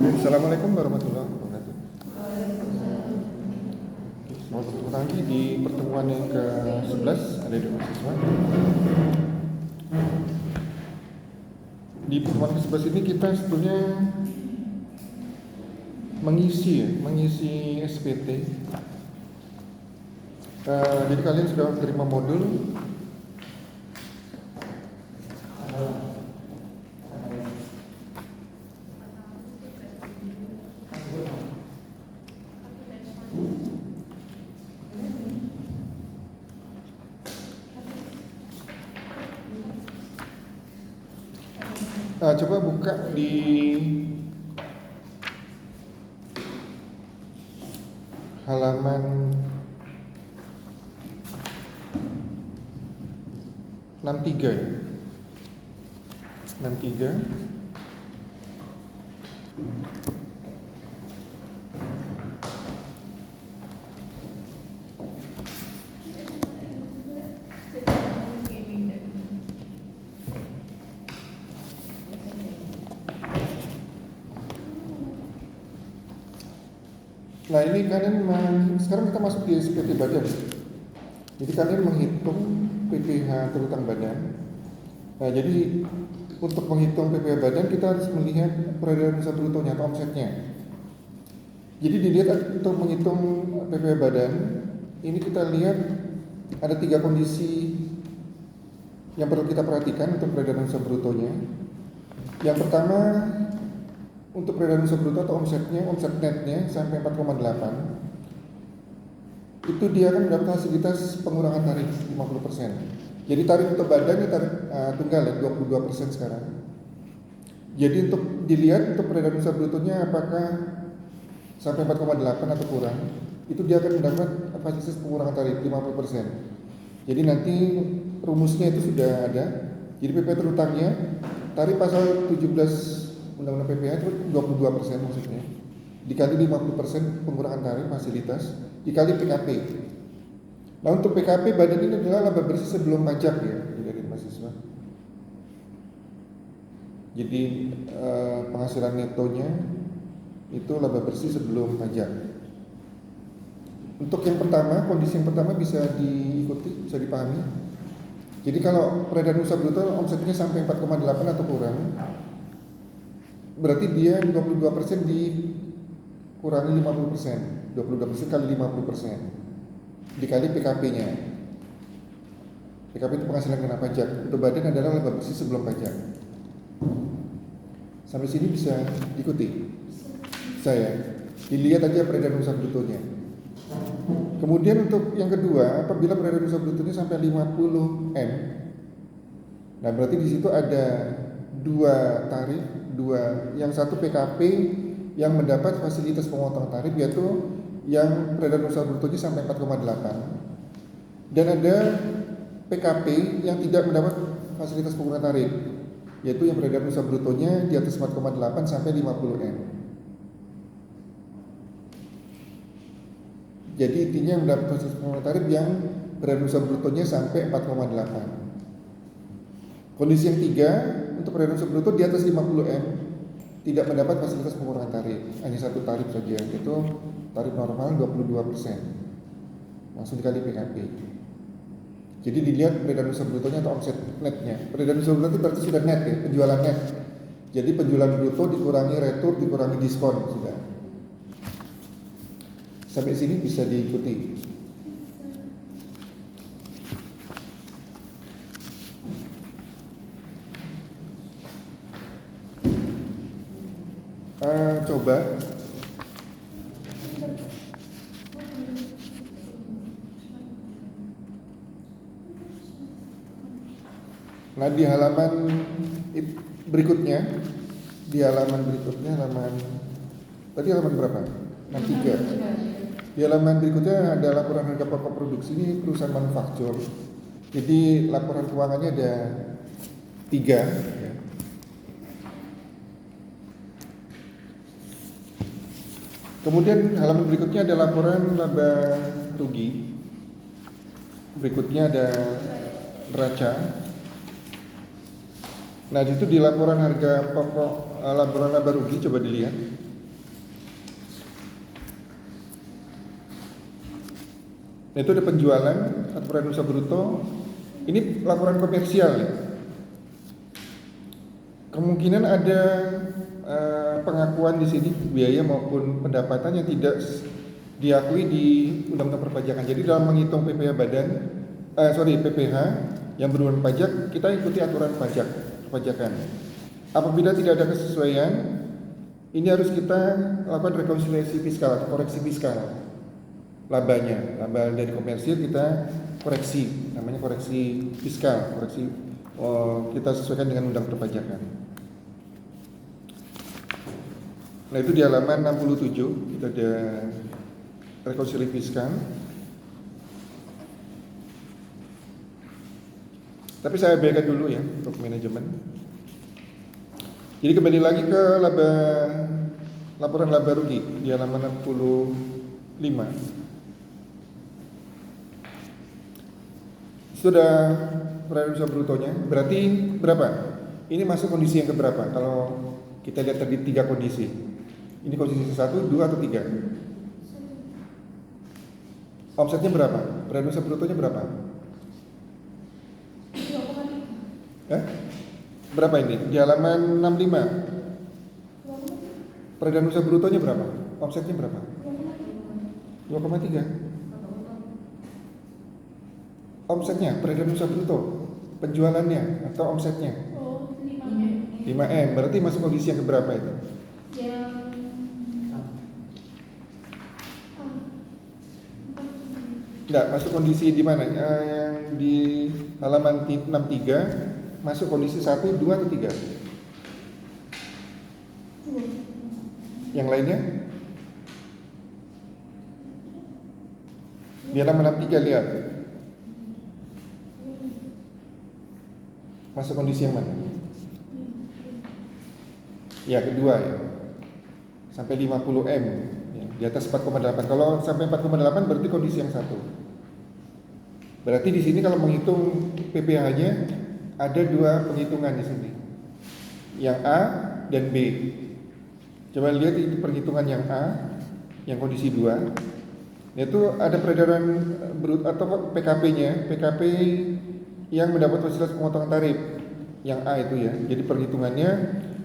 Assalamualaikum warahmatullahi wabarakatuh. Selamat bertemu lagi di pertemuan yang ke-11 ada di mahasiswa. Di pertemuan ke-11 ini kita sebetulnya mengisi SPT. Jadi kalian sudah menerima modul. Coba buka di halaman 63 ya. 63. Nah ini kalian sekarang kita masuk di SPT badan. Jadi kalian menghitung PPh terutang badan. Nah jadi untuk menghitung PPh badan kita harus melihat peredaran usaha brutonya atau omsetnya. Jadi dilihat untuk menghitung PPh badan, ini kita lihat ada 3 kondisi yang perlu kita perhatikan untuk peredaran usaha brutonya. Yang pertama, untuk peredaran usaha bruto atau omsetnya, omset netnya sampai 4,8, itu dia akan mendapat fasilitas pengurangan tarif 50%. Jadi tarif untuk badan ini tarif tunggal ya 22% sekarang. Jadi untuk dilihat untuk peredaran usaha brutonya apakah sampai 4,8 atau kurang, itu dia akan mendapat fasilitas pengurangan tarif 50%. Jadi nanti rumusnya itu sudah ada. Jadi PPh terutangnya tarif pasal 17 Undang-Undang PPh itu 22% maksudnya, dikali 50% pengurangan tarif fasilitas, dikali PKP. Nah untuk PKP badan ini adalah laba bersih sebelum pajak ya dari mahasiswa. Jadi penghasilan netonya itu laba bersih sebelum pajak. Untuk yang pertama, kondisi yang pertama bisa diikuti, bisa dipahami. Jadi kalau peredaran usaha bruto omsetnya sampai 4,8 atau kurang, berarti dia 22% dikurangi 50%. 22% kali 50% dikali PKP-nya. PKP itu penghasilan kena pajak. Untuk badan adalah laba bersih sebelum pajak. Sampai sini bisa diikuti saya. Dilihat aja peredaran usaha brutonya. Kemudian untuk yang kedua, apabila peredaran usaha brutonya sampai 50 M, nah berarti di situ ada 2 tarif, yang satu PKP yang mendapat fasilitas pemotongan tarif, yaitu yang peredaran usaha brutonya sampai 4,8, dan ada PKP yang tidak mendapat fasilitas pengurangan tarif, yaitu yang peredaran usaha brutonya di atas 4,8 sampai 50 M. Jadi intinya yang mendapat fasilitas pengurangan tarif yang peredaran usaha brutonya sampai 4,8. Kondisi yang 3, untuk peredaran usaha bruto di atas 50 M tidak mendapat fasilitas pengurangan tarif, hanya satu tarif saja, yaitu tarif normal 22%, langsung dikali PKP. Jadi dilihat peredaran usaha brutonya atau omset netnya. Peredaran usaha bruto itu berarti sudah net ya, penjualan net. Jadi penjualan bruto dikurangi retur, dikurangi diskon sudah. Sampai sini bisa diikuti. Coba nah di halaman berikutnya, halaman tadi halaman berapa? 63. Di halaman berikutnya ada laporan harga pokok produksi, ini perusahaan manufaktur. Jadi laporan keuangannya ada 3 ya. Kemudian halaman berikutnya ada laporan laba rugi. Berikutnya ada neraca. Nah, itu di laporan harga pokok, laporan laba rugi coba dilihat. Nah itu ada penjualan atau peredaran usaha bruto. Ini laporan komersial ya. Kemungkinan ada pengakuan di sini biaya maupun pendapatan yang tidak diakui di Undang-Undang Perpajakan. Jadi dalam menghitung PPh PPh yang berhubungan pajak, kita ikuti aturan perpajakan. Apabila tidak ada kesesuaian, ini harus kita lakukan rekonsiliasi fiskal atau koreksi fiskal. Laba dari komersil kita koreksi, namanya koreksi fiskal, kita sesuaikan dengan undang perpajakan. Nah itu di halaman 67 kita ada rekonsiliasi fiskal. Tapi saya abaikan dulu ya untuk manajemen. Jadi kembali lagi ke laporan laba rugi di halaman 65. Sudah peredaran usaha brutonya, berarti berapa? Ini masuk kondisi yang keberapa? Kalau kita lihat tadi 3 kondisi. Ini kondisi 1, 2 atau 3? Omsetnya berapa? Peredaran usaha brutonya berapa? Berapa ini? Di halaman 65. Peredaran usaha brutonya berapa? Omsetnya berapa? 2,3. Omsetnya, peredaran usaha bruto, penjualannya atau omsetnya? 5M. Berarti masuk kondisi yang keberapa itu? Enggak, masuk kondisi di mana? Yang di halaman 63 masuk kondisi 1, 2 atau 3? Yang lainnya? Di halaman 63 lihat. Masuk kondisi yang mana? Ya, kedua ya. Sampai 50M ya, di atas 4,8. Kalau sampai 4,8 berarti kondisi yang 1. Berarti di sini kalau menghitung PPh-nya ada 2 penghitungan di sini. Yang A dan B. Coba lihat itu perhitungan yang A, yang kondisi 2. Yaitu ada peredaran brut atau PKP-nya, PKP yang mendapat fasilitas pemotongan tarif yang A itu ya. Jadi perhitungannya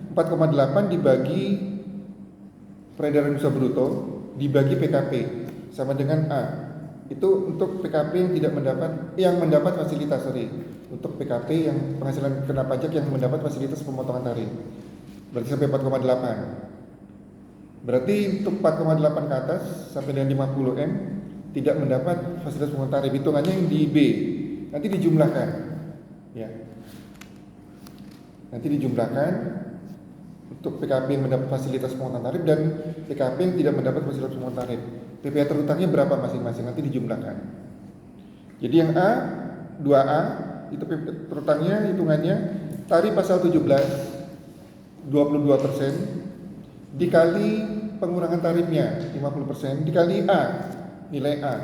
4,8 dibagi peredaran usaha bruto dibagi PKP sama dengan A. Itu untuk PKP yang mendapat fasilitas untuk PKP yang penghasilan kena pajak yang mendapat fasilitas pemotongan tarif. Berarti sampai 4,8. Berarti untuk 4,8 ke atas sampai dengan 50M tidak mendapat fasilitas pemotongan tarif. Hitungannya yang di B. Nanti dijumlahkan, ya. Nanti dijumlahkan untuk PKP yang mendapat fasilitas pemotongan tarif dan PKP yang tidak mendapat fasilitas pemotongan tarif. PPh terutangnya berapa masing-masing? Nanti dijumlahkan. Jadi yang A, 2A itu PPh terutangnya hitungannya tarif pasal 17 22% dikali pengurangan tarifnya 50% dikali A, nilai A.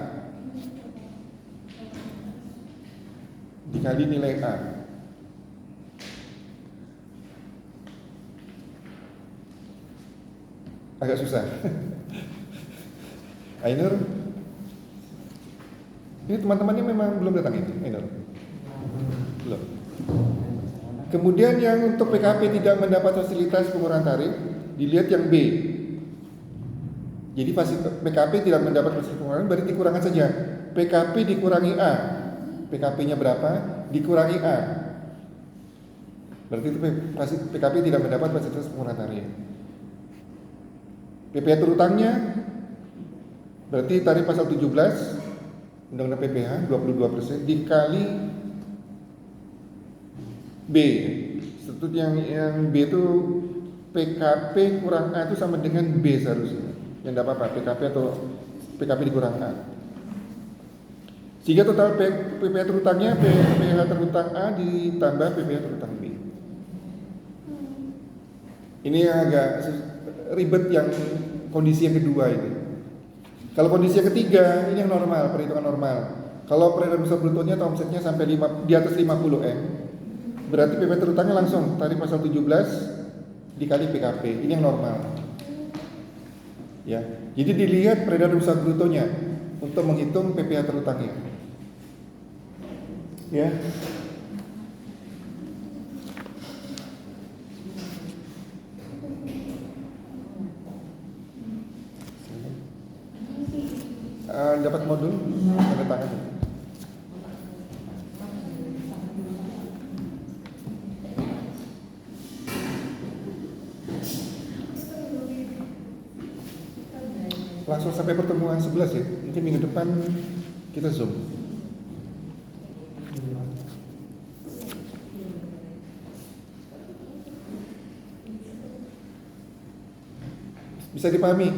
Dikali nilai A. Agak susah. Ainur, ini teman-temannya memang belum datang ini, Ainur? Belum. Kemudian yang untuk PKP tidak mendapat fasilitas pengurangan tarif, dilihat yang B. Jadi PKP tidak mendapat fasilitas pengurangan, berarti dikurangan saja. PKP dikurangi A. PKP-nya berapa? Dikurangi A. Berarti itu PKP tidak mendapat fasilitas pengurangan tarif. PPh terutangnya berarti tarif pasal 17 Undang-Undang PPh 22% dikali B. Setut yang B itu PKP kurang A itu sama dengan B seharusnya. Yang tidak apa-apa, PKP atau PKP dikurang A. Sehingga total PPh terutangnya PPh terutang A ditambah PPh terutang B. Ini agak ribet yang kondisi yang kedua ini. Kalau kondisi yang ketiga ini yang normal, perhitungan normal. Kalau peredaran usaha brutonya atau omsetnya sampai di atas 50M, berarti PPh terutangnya langsung tarif pasal 17 dikali PKP. Ini yang normal. Ya. Jadi dilihat peredaran usaha brutonya untuk menghitung PPh terutangnya. Ya. Dapat modul tanda tangan. Langsung sampai pertemuan 11 ya. Mungkin minggu depan kita Zoom. Bisa dipahami?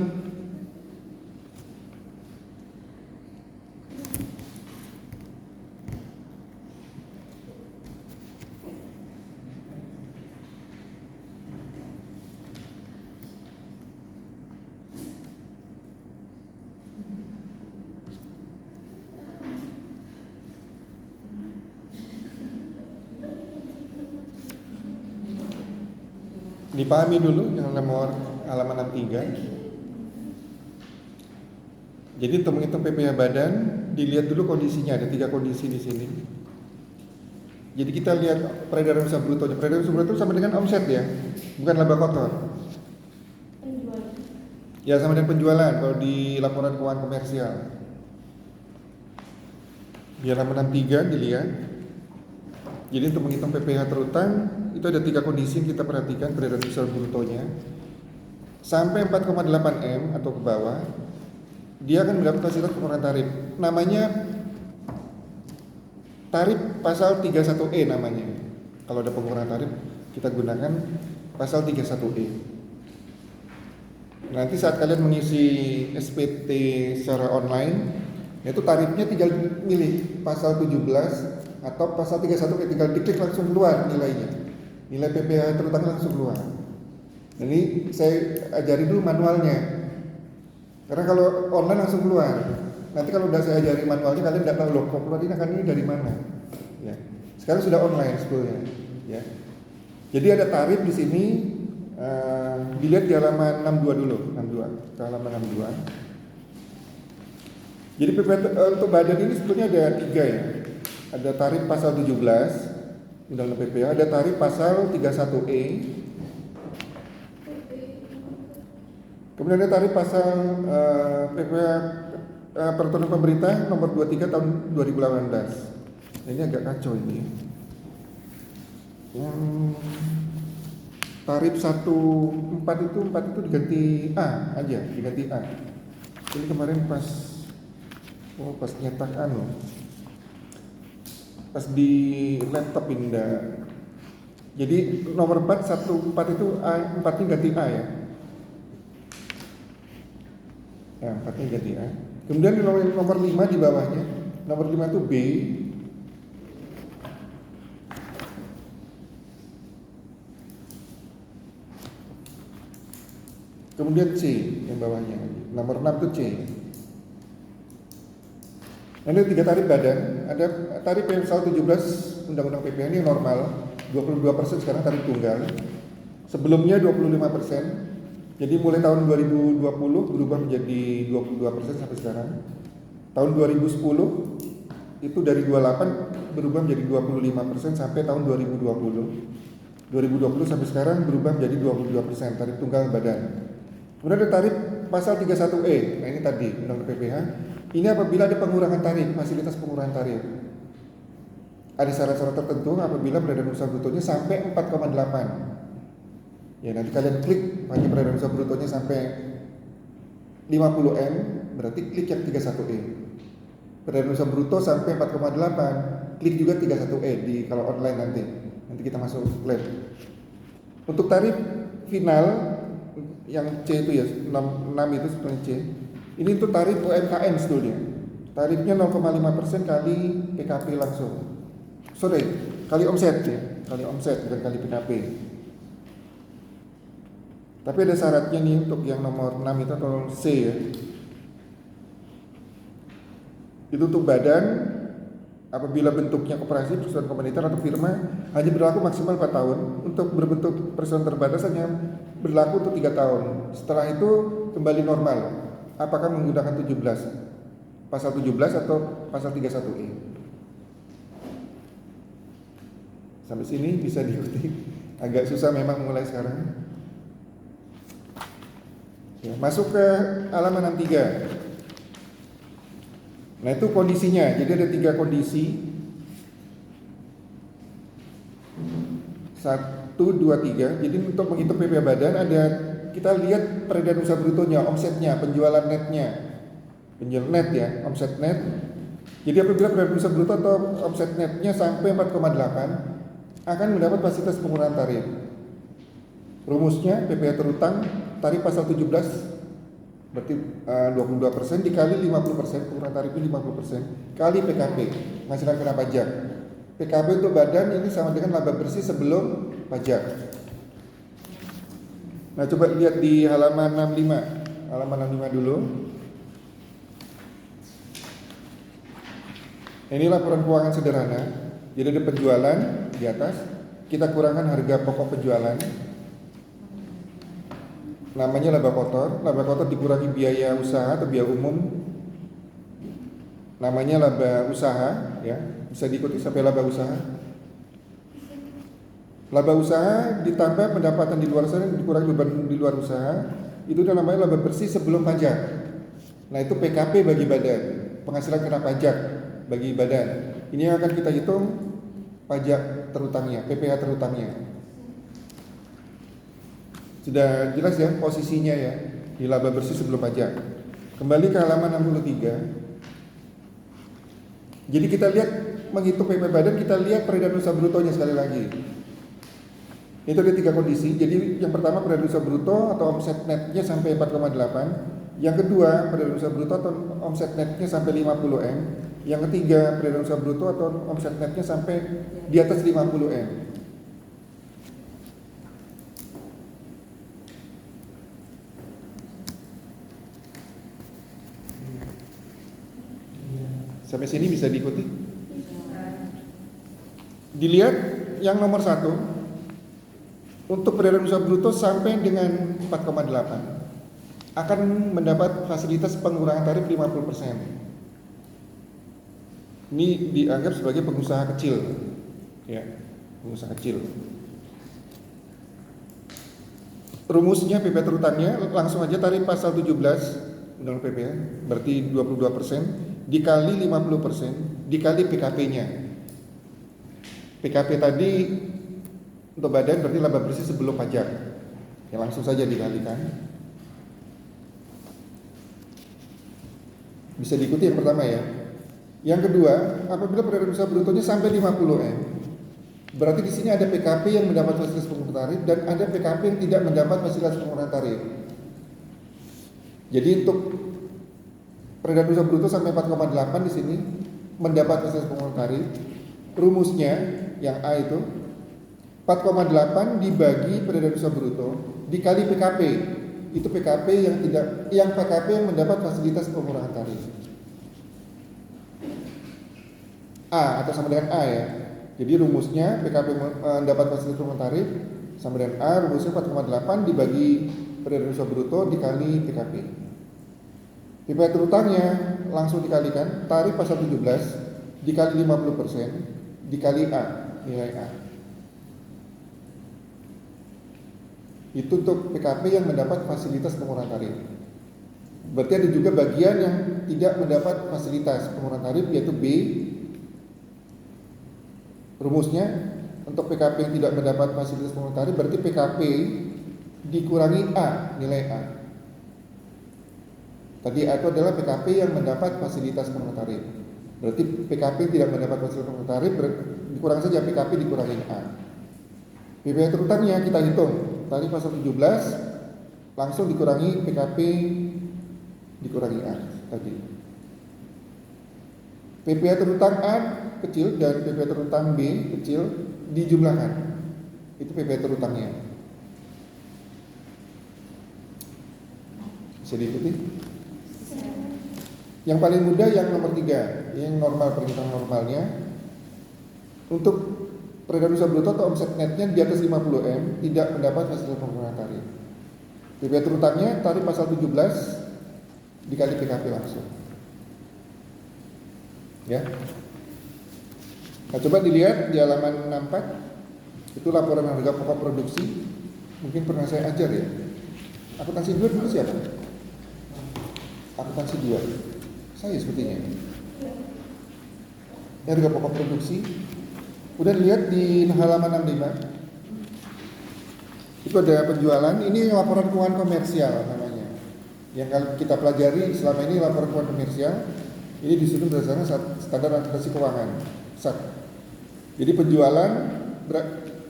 Dipahami dulu yang nomor halaman 63. Jadi untuk menghitung PPh badan, dilihat dulu kondisinya. Ada 3 kondisi di sini. Jadi kita lihat peredaran usaha brutonya. Peredaran usaha bruto sama dengan omset ya, bukan laba kotor. Ya sama dengan penjualan kalau di laporan keuangan komersial. Di halaman 63 dilihat. Jadi untuk menghitung PPh terutang itu ada 3 kondisi yang kita perhatikan peredaran usaha brutonya. Sampai 4,8 M atau ke bawah, dia akan mendapat fasilitas pengurangan tarif. Namanya tarif pasal 31E namanya. Kalau ada pengurangan tarif, kita gunakan pasal 31E. Nanti saat kalian mengisi SPT secara online, itu tarifnya tinggal milih pasal 17 atau pasal 31, tinggal diklik langsung keluar nilainya. Nilai PPh terutama langsung keluar. Jadi saya ajari dulu manualnya. Karena kalau online langsung keluar. Nanti kalau udah saya ajari manualnya kalian tidak tahu loh kok keluar ini dari mana. Ya. Sekarang sudah online sebetulnya. Ya. Jadi ada tarif di sini. Dilihat di halaman 62 dulu, 62. Ke halaman 62. Jadi PPh untuk badan ini sebetulnya ada 3 ya. Ada tarif pasal 17 Undang-Undang PPh, ada tarif pasal 31E. Kemudian ada tarif pasal PPh Peraturan Pemerintah nomor 23 tahun 2018. Nah, ini agak kacau ini. Yang tarif 14 itu diganti A aja, diganti A. Ini kemarin pas nyetak pas di laptop indah. Jadi nomor 414 itu A, 4-nya ganti A ya. Ya, 4-nya ganti A. Kemudian di nomor 5 di bawahnya, nomor 5 itu B. Kemudian C yang bawahnya. Nomor 6 itu C. Ada 3 tarif badan. Ada tarif pasal 17 Undang-Undang PPh ini normal 22%, sekarang tarif tunggal. Sebelumnya 25%. Jadi mulai tahun 2020 berubah menjadi 22% sampai sekarang. Tahun 2010 itu dari 28 berubah menjadi 25% sampai tahun 2020. 2020 sampai sekarang berubah menjadi 22% tarif tunggal badan. Kemudian ada tarif pasal 31E. Nah ini tadi Undang-Undang PPh. Ini apabila ada pengurangan tarif, fasilitas pengurangan tarif. Ada syarat-syarat tertentu apabila peredaran usaha brutonya sampai 4,8. Ya nanti kalian klik hanya peredaran usaha brutonya sampai 50M, berarti klik yang 31E. Peredaran usaha bruto sampai 4,8, klik juga 31E di kalau online nanti. Nanti kita masuk lab. Untuk tarif final yang C itu ya 6 itu sebenarnya C. Ini untuk tarif UMKM sebetulnya. Tarifnya 0,5% kali PKP langsung. Kali omset ya, kali omset bukan kali PKP. Tapi ada syaratnya nih untuk yang nomor 6 itu atau C ya. Itu untuk badan apabila bentuknya koperasi, perusahaan komunitas atau firma hanya berlaku maksimal 4 tahun. Untuk berbentuk perusahaan terbatas hanya berlaku untuk 3 tahun. Setelah itu kembali normal. Apakah menggunakan 17? pasal 17 atau pasal 31E. Sampai sini bisa diikuti. Agak susah memang mulai sekarang. Ya, masuk ke halaman 63. Nah itu kondisinya. Jadi ada 3 kondisi. 1, 2, 3. Jadi untuk menghitung PPh badan ada, kita lihat peredaran usaha brutonya, omsetnya, penjualan netnya, penjualan net ya, omset net. Jadi apabila peredaran usaha bruto atau omset netnya sampai 4,8 akan mendapat fasilitas pengurangan tarif. Rumusnya PPh terutang tarif pasal 17 berarti 22% dikali 50%, pengurangan tarifnya 50% kali PKP, penghasilan kena pajak. PKP untuk badan ini sama dengan laba bersih sebelum pajak. Nah coba lihat di halaman 65. Halaman 65 dulu. Ini laporan keuangan sederhana. Jadi ada penjualan di atas, kita kurangkan harga pokok penjualan. Namanya laba kotor. Laba kotor dikurangi biaya usaha atau biaya umum. Namanya laba usaha ya. Bisa diikuti sampai laba usaha. Laba usaha ditambah pendapatan di luar sana dikurangi beban di luar usaha. Itu namanya laba bersih sebelum pajak. Nah itu PKP bagi badan, penghasilan kena pajak bagi badan. Ini yang akan kita hitung pajak terutangnya, PPh terutangnya. Sudah jelas ya posisinya ya di laba bersih sebelum pajak. Kembali ke halaman 63. Jadi kita lihat menghitung PPh badan, kita lihat peredaran usaha brutonya sekali lagi. Itu ada 3 kondisi. Jadi yang pertama peredaran usaha bruto atau omset netnya sampai 4,8. Yang kedua peredaran usaha bruto atau omset netnya sampai 50M. Yang ketiga peredaran usaha bruto atau omset netnya sampai di atas 50M. Sampai sini bisa diikuti? Dilihat yang nomor 1 untuk peredaran usaha bruto sampai dengan 4,8 akan mendapat fasilitas pengurangan tarif 50%. Ini dianggap sebagai pengusaha kecil, ya, pengusaha kecil. Rumusnya PPh terutangnya langsung aja tarif pasal 17 Undang-Undang PPh berarti 22% dikali 50% dikali PKP-nya. PKP tadi untuk badan berarti laba bersih sebelum pajak. Ya langsung saja dikalikan. Bisa diikuti yang pertama ya. Yang kedua, apabila peredaran usaha brutonya sampai 50M, berarti di sini ada PKP yang mendapat fasilitas pengurangan tarif dan ada PKP yang tidak mendapat fasilitas pengurangan tarif. Jadi untuk peredaran usaha bruto sampai 4,8 di sini mendapat fasilitas pengurangan tarif. Rumusnya yang A itu 4,8 dibagi peredaran usaha bruto dikali PKP. Itu PKP yang PKP yang mendapat fasilitas pengurangan tarif. A atau sama dengan A ya. Jadi rumusnya PKP mendapat fasilitas pengurangan tarif sama dengan A, rumusnya 4,8 dibagi peredaran usaha bruto dikali PKP. PPh terutangnya langsung dikalikan tarif pasal 17 dikali 50% dikali A, nilai A. Itu untuk PKP yang mendapat fasilitas pengurangan tarif. Berarti ada juga bagian yang tidak mendapat fasilitas pengurangan tarif yaitu B. Rumusnya untuk PKP yang tidak mendapat fasilitas pengurangan tarif berarti PKP dikurangi A, nilai A. Tadi A itu adalah PKP yang mendapat fasilitas pengurangan tarif. Berarti PKP tidak mendapat fasilitas pengurangan tarif dikurang saja PKP dikurangi A. PPh terutangnya kita hitung. Tadi pasal 17 langsung dikurangi PKP dikurangi A tadi. PPh terutang A kecil dan PPh terutang B kecil dijumlahkan. Itu PPh terutangnya. Bisa diikuti? Yang paling mudah yang nomor 3, yang normal, perhitungan normalnya. Untuk peredaran usaha bruto atau omset netnya di atas 50M tidak mendapat fasilitas pengurangan tarif. PPh terutangnya tarif pasal 17 dikali PKP langsung. Ya. Nah, coba dilihat di halaman 64 itu laporan harga pokok produksi. Mungkin pernah saya ajar ya. Akuntansi 2 dulu siapa? Akuntansi 2. Saya sepertinya. Harga pokok produksi. Udah lihat di halaman 65. Itu ada penjualan. Ini laporan keuangan komersial namanya. Yang kita pelajari selama ini laporan keuangan komersial. Ini disusun berdasarkan standar akuntansi keuangan. Jadi penjualan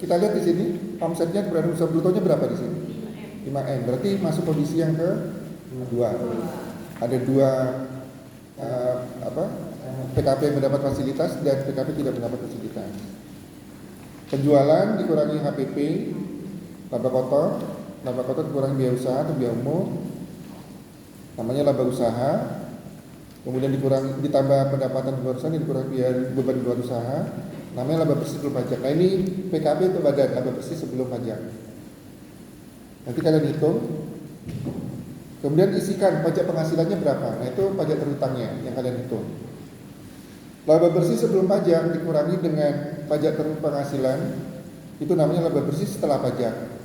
kita lihat di sini omsetnya peradaan usaha brutonya berapa di sini? 5M. Berarti masuk kondisi yang kedua. Ada dua PKP yang mendapat fasilitas dan PKP tidak mendapat fasilitas. Penjualan dikurangi HPP, laba kotor dikurangi biaya usaha atau biaya umum, namanya laba usaha. Kemudian ditambah pendapatan perusahaan yang dikurangi biaya beban luar usaha, namanya laba bersih sebelum pajak. Nah, ini PKB itu badan laba bersih sebelum pajak. Nanti kalian hitung. Kemudian isikan pajak penghasilannya berapa. Nah, itu pajak terhutangnya yang kalian hitung. Laba bersih sebelum pajak dikurangi dengan pajak penghasilan, itu namanya laba bersih setelah pajak.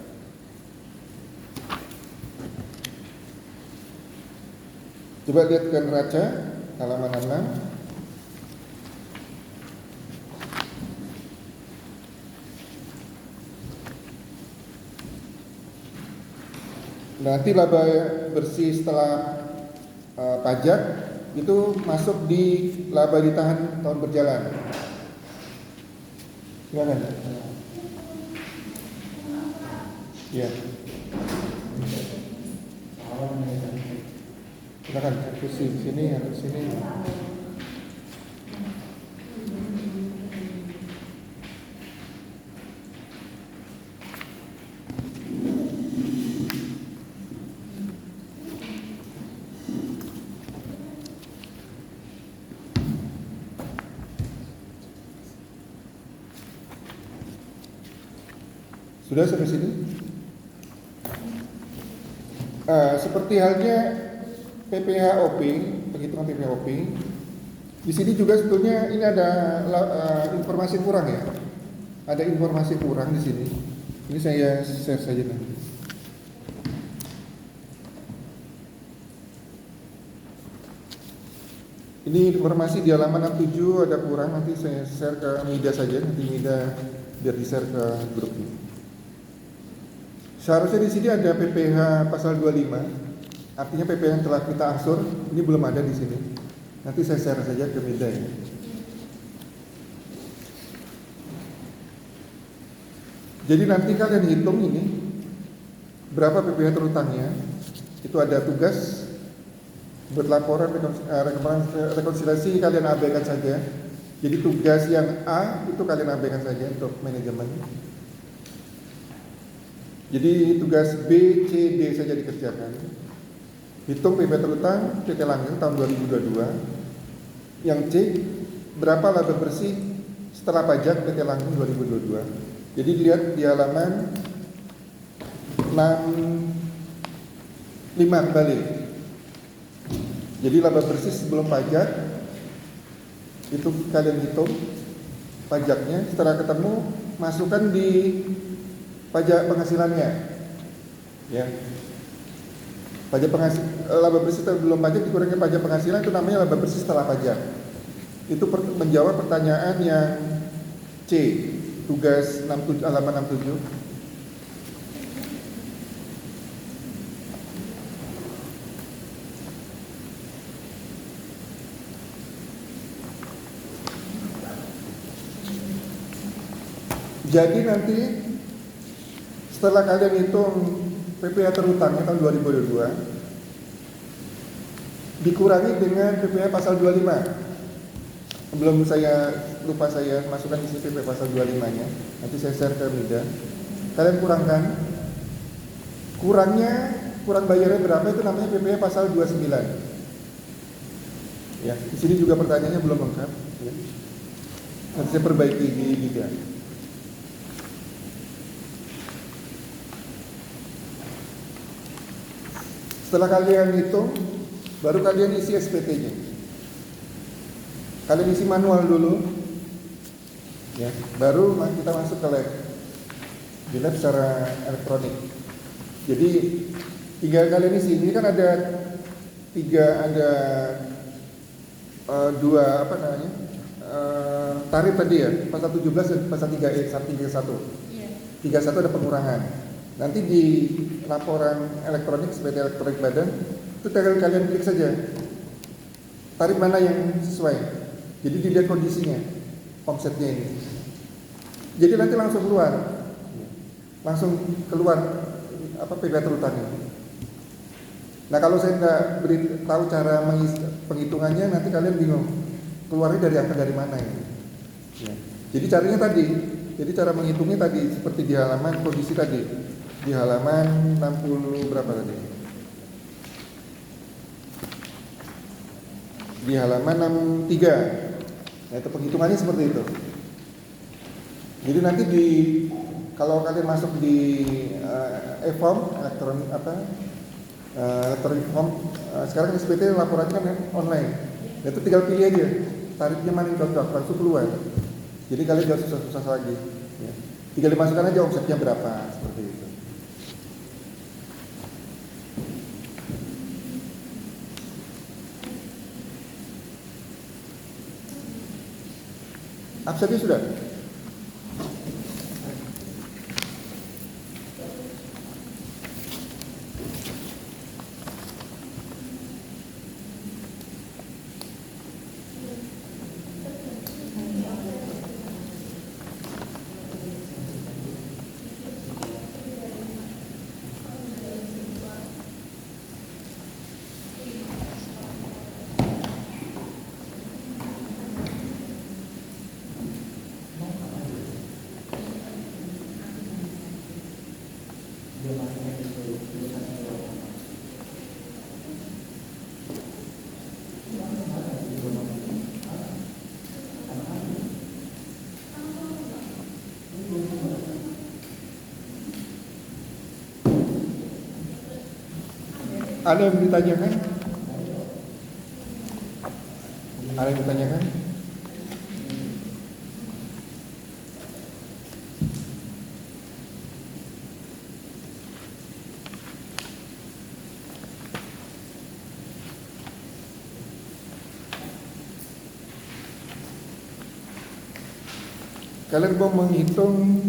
Coba lihat ke neraca halaman 6. Nanti laba bersih setelah pajak itu masuk di laba ditahan tahun berjalan. Silakan. Ya. Silakan kursi di sini atau di sini. Sudah sampai sini? Seperti halnya PPHOP, penghitungan PPHOP. Di sini juga sebetulnya ini ada informasi kurang ya. Ada informasi kurang di sini. Ini saya share saja nanti. Ini informasi di halaman 67 ada kurang, nanti saya share ke Mida saja, nanti Mida biar di-share ke grup ini. Seharusnya di sini ada PPh pasal 25. Artinya PPh yang telah kita angsur ini belum ada di sini. Nanti saya share saja ke Mida ya. Jadi nanti kalian hitung ini berapa PPh terhutangnya. Itu ada tugas buat laporan rekonsiliasi kalian abaikan saja. Jadi tugas yang A itu kalian abaikan saja untuk manajemen. Jadi tugas B, C, D saja dikerjakan. Hitung PPh terhutang PT Langgeng tahun 2022. Yang C, berapa laba bersih setelah pajak PT Langgeng 2022. Jadi lihat di halaman 65 kembali. Jadi laba bersih sebelum pajak itu kalian hitung pajaknya. Setelah ketemu, masukkan di pajak penghasilannya, ya. Pajak laba bersih sebelum pajak dikurangi pajak penghasilan itu namanya laba bersih setelah pajak. Itu menjawab pertanyaan yang C, tugas 67, halaman 67. Jadi nanti setelah kalian hitung PPh terhutangnya tahun 2022 dikurangi dengan PPh pasal 25. Belum saya lupa saya masukkan di sini PPh pasal 25-nya. Nanti saya share ke Mida. Kalian kurang bayarnya berapa itu namanya PPh pasal 29. Ya, di sini juga pertanyaannya belum lengkap, ya. Nanti saya perbaiki di Mida. Setelah kalian hitung, baru kalian isi SPT-nya. Kalian isi manual dulu, ya, baru kita masuk ke lab. Di lab secara elektronik. Jadi tinggal kalian isi. Ini kan ada dua apa namanya tarif tadi ya, pasal 17 dan pasal 3E, 31. 31 ada pengurangan. Nanti di laporan elektronik sebagai elektronik badan itu tinggal kalian klik saja tarif mana yang sesuai. Jadi dilihat kondisinya, omsetnya ini. Jadi nanti langsung keluar apa PPh terutangnya. Nah kalau saya nggak beri tahu cara penghitungannya, nanti kalian bingung keluarnya dari angka dari mana ini. Ya. Jadi caranya tadi, jadi cara menghitungnya tadi seperti di halaman kondisi tadi, di halaman 60 berapa tadi? Di halaman 63. Nah itu penghitungannya seperti itu. Jadi nanti kalau kalian masuk di e-form elektronik elektronik form, sekarang SPT laporannya kan online. Itu tinggal pilih aja tarifnya mana yang cocok, langsung keluar. Jadi kalian jangan susah-susah lagi. Ya. Tinggal dimasukkan aja omsetnya berapa, seperti itu. Absennya sudah? Ada yang ditanyakan? Ada yang ditanyakan? Kalian mau menghitung